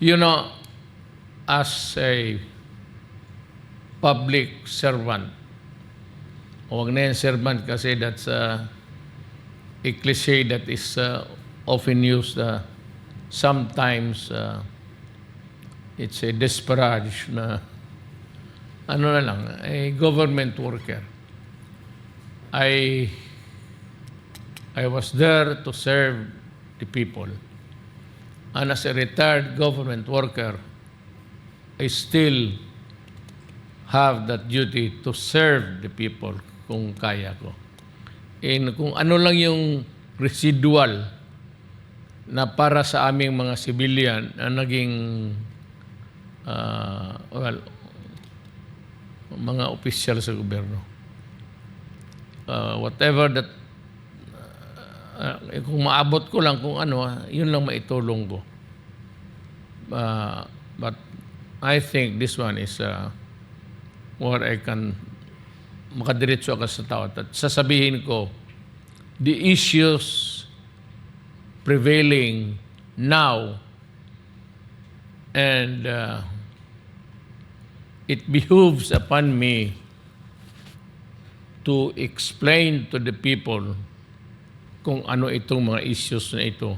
You know, as a public servant, huwag na yung servant kasi that's a cliche that is often used. Sometimes it's a disparage na ano na lang, a government worker. I was there to serve the people. And as a retired government worker, I still have that duty to serve the people kung kaya ko. And kung ano lang yung residual na para sa aming mga civilian na naging mga opisyal sa gobyerno. Whatever that kung maabot ko lang kung ano, yun lang maitulong ko. But I think this one is where I can makadiretso ako sa tao at sasabihin ko the issues prevailing now, and it behooves upon me to explain to the people kung ano itong mga issues na ito